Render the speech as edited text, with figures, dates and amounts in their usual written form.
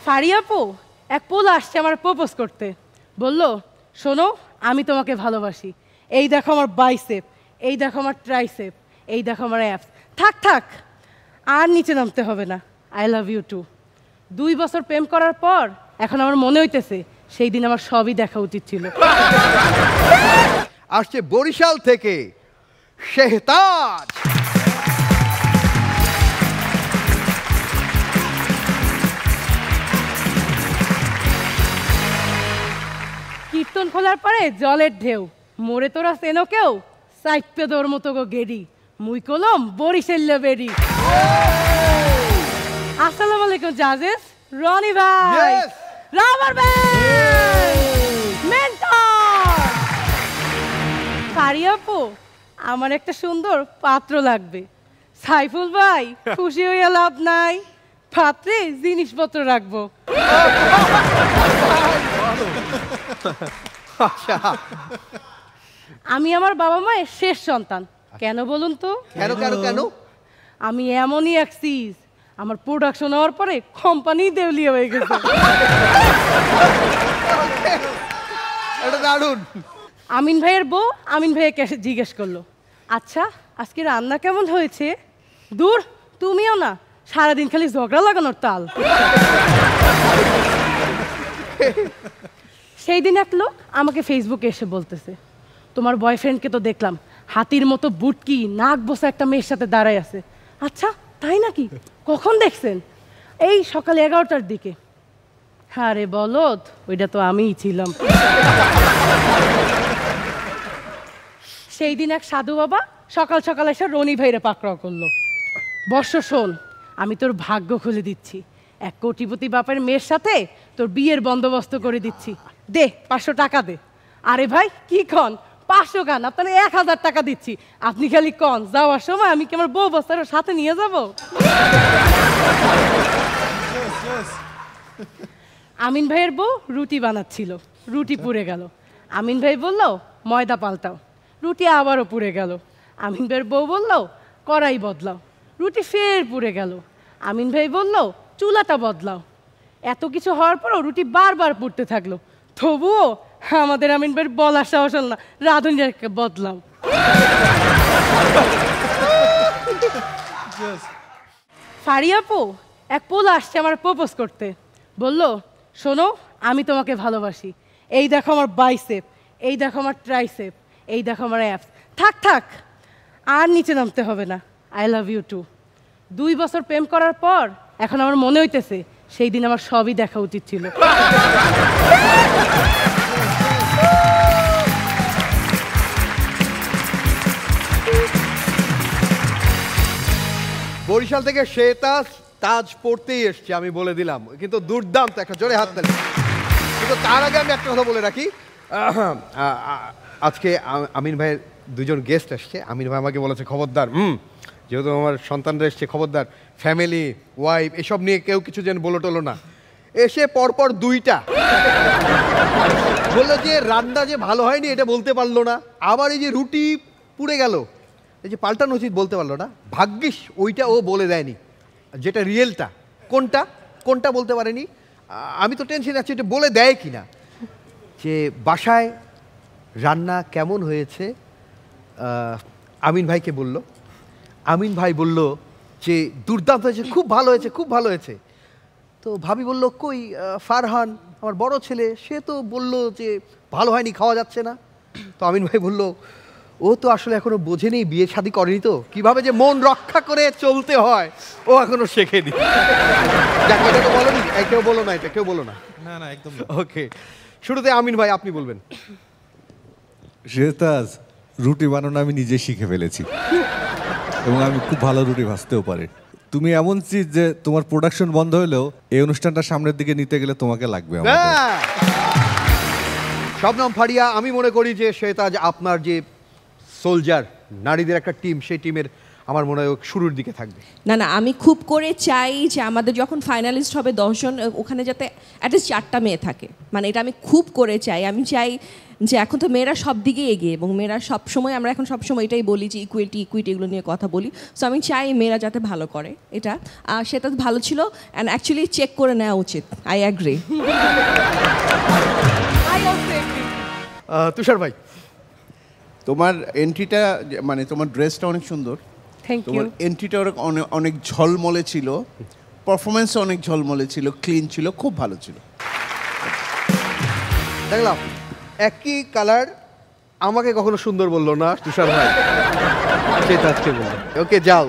ফারিয়া আপু এক পোলা আসছে আমার প্রপোজ করতে, বলল শোনো আমি তোমাকে ভালোবাসি, এই দেখো আমার বাইসেপ, এই দেখো আমার ট্রাইসেপ, এই দেখো আমার অ্যাপস, থাক থাক আর নিচে নামতে হবে না, আই লাভ ইউ টু। 2 বছর প্রেম করার পর এখন আমার মনে হইতেছে সেই দিন আমার সবই দেখা উচিত ছিল। আসছে বরিশাল থেকে শেহতাজ। কীর্তন খোলার পরে জলের ঢেউ, মোরে তোরা সেনো কেউ সাইপে তোর মতো গো গেডি, মুই কলম বরিশাল্য বেডি। আসসালামু আলাইকুম জাজেস, রনি ভাই, রাবার ভাই, মেন্টর। ফারিয়া আপু আমার একটা সুন্দর পাত্র লাগবে। সাইফুল ভাই খুশি হইয়া লাভ নাই, পাত্রে জিনিসপত্র রাখবো। আমি আমার বাবা মায়ের শেষ সন্তান। কেন বলুন তো? কেন কেন কেন? আমি এমনই এক সিজ, আমার প্রোডাকশন হওয়ার পরে কোম্পানি দেউলিয়া হয়ে গেছে। এটা দারুণ। আমিন ভাইয়ের বউ আমিন ভাইকে জিজ্ঞেস করলো, আচ্ছা আজকে রান্না কেমন হয়েছে? দূর তুমিও না, সারাদিন খালি ঝগড়া লাগানোর তাল। সেই দিন এক লোক আমাকে ফেসবুকে এসে বলতেছে, তোমার বয়ফ্রেন্ডকে তো দেখলাম হাতির মতো বুটকি নাক বসা একটা মেয়ের সাথে দাঁড়ায় আছে। আচ্ছা তাই নাকি? কখন দেখছেন? এই সকাল 11টার দিকে। আরে বলদ, ওইটা তো আমিই ছিলাম। সেই দিন এক সাধু বাবা সকাল সকাল এসে রনি ভাইরে পাকড়াও করলো। বর্ষ শোন, আমি তোর ভাগ্য খুলে দিচ্ছি, এক কোটিপতি বাপের মেয়ের সাথে তোর বিয়ের বন্দোবস্ত করে দিচ্ছি, দে 500 টাকা দে। আরে ভাই কি কন, 500 গান আপনার 1000 টাকা দিচ্ছি, আপনি খালি কন যাওয়ার সময় আমি কি আমার বউ বস্তার সাথে নিয়ে যাব? আমিন ভাইয়ের বউ রুটি বানাচ্ছিল, রুটি পুড়ে গেল। আমিন ভাই বলল ময়দা পাল্টাও, রুটি আবারও পুড়ে গেল। আমিন ভাইয়ের বউ বলল কড়াই বদলাও, রুটি ফের পুড়ে গেল। আমিন ভাই বলল চুলাটা বদলাও। এত কিছু হওয়ার পরও রুটি বারবার পুড়তে থাকলো, তবুও আমাদের আমিন ভাইয়ের বলার সাহস হল না, রাঁধুনিকে বদলাও। ফারিয়া আপু এক পোলা আসছে আমার প্রপোজ করতে, বলল শোনো আমি তোমাকে ভালোবাসি, এই দেখো আমার বাইসেপ, এই দেখো আমার ট্রাইসেপ, এই দেখো আমার অ্যাপস, থাক থাক আর নিচে নামতে হবে না, আই লাভ ইউ টু। 2 বছর প্রেম করার পর এখন আমার মনে হইতেছে সেই দিন আমার সবই দেখা উচিত ছিল। বরিশাল থেকে শেহতাজ তাজ পড়তেই এসছে, আমি বলে দিলাম, কিন্তু দুর্দান্ত একটা জোরে হাত তালি। কিন্তু তার আগে আমি একটা কথা বলে রাখি, আজকে আমিন ভাইয়ের 2জন গেস্ট আসছে। আমিন ভাই আমাকে বলেছে খবরদার, যেহেতু আমার সন্তানরা এসছে, খবরদার ফ্যামিলি ওয়াইফ এসব নিয়ে কেউ কিছু যেন বলো টলো না। এসে পরপর 2টা বললো যে রান্না যে ভালো হয়নি এটা বলতে পারলো না, আবার এই যে রুটি পুড়ে গেল এই যে পাল্টানো উচিত বলতে পারলো না। ভাগ্যিস ওইটা ও বলে দেয়নি, যেটা রিয়েলটা কোনটা কোনটা বলতে পারেনি। আমি তো টেনশন আছি এটা বলে দেয় কিনা, যে বাসায় রান্না কেমন হয়েছে আমিন ভাইকে বলল। আমিন ভাই বলল যে দুর্দান্ত হয়েছে, খুব ভালো হয়েছে, খুব ভালো হয়েছে। তো ভাবি বলল কই ফারহান আমার বড় ছেলে, সে তো বলল যে ভালো হয়নি, খাওয়া যাচ্ছে না। তো আমিন ভাই বলল ও তো আসলে এখনো বোঝেনি, বিয়ে শাদী করেনি, তো কিভাবে যে মন রক্ষা করে চলতে হয় ও এখনো শেখেনি। এটা তো বলোনি, কেউ বলো না, এটা কেউ বলো না। না না একদম। ওকে, শুরুতে আমিন ভাই আপনি বলবেন। শেহতাজ, রুটি বানানো আমি নিজে শিখে ফেলেছি এবং আমি খুব ভালো রুটি ভাজতেও পারি। তুমি এমন চিজ যে তোমার প্রোডাকশন বন্ধ হলেও এই অনুষ্ঠানটা সামনের দিকে নিতে গেলে তোমাকে লাগবে। শবনম ফারিয়া, আমি মনে করি যে শেহতাজ আপনার যে সোলজার নারীদের একটা টিম, সেই টিমের আমার মনে হয় ও শুরুর দিকে থাকবে। না না, আমি খুব করে চাই যে আমাদের যখন ফাইনালিস্ট হবে 10 জন, ওখানে যাতে অ্যাটলিস্ট 4টা মেয়ে থাকে। মানে এটা আমি খুব করে চাই। আমি চাই যে এখন তো মেয়েরা সব দিকে এগিয়ে, এবং মেয়েরা সবসময়, আমরা এখন সবসময় এটাই বলি যে ইকুইটি এগুলো নিয়ে কথা বলি। সো আমি চাই মেয়েরা যাতে ভালো করে এটা, সেটা তো ভালো ছিল। অ্যান্ড অ্যাকচুয়ালি চেক করে নেওয়া উচিত। I agree. তুষার ভাই, তোমার এন্ট্রিটা মানে তোমার ড্রেসটা অনেক সুন্দর, থ্যাংক ইউ। তোমার এন্ট্রিটা অনেক ঝলমলে ছিল, পারফরমেন্স অনেক ঝলমলে ছিল, ক্লিন ছিল, খুব ভালো ছিল। দেখলাম একই কালার আমাকে কখনো সুন্দর বললো না তুষার ভাই, সেটা আজকে বললো। ওকে যাও।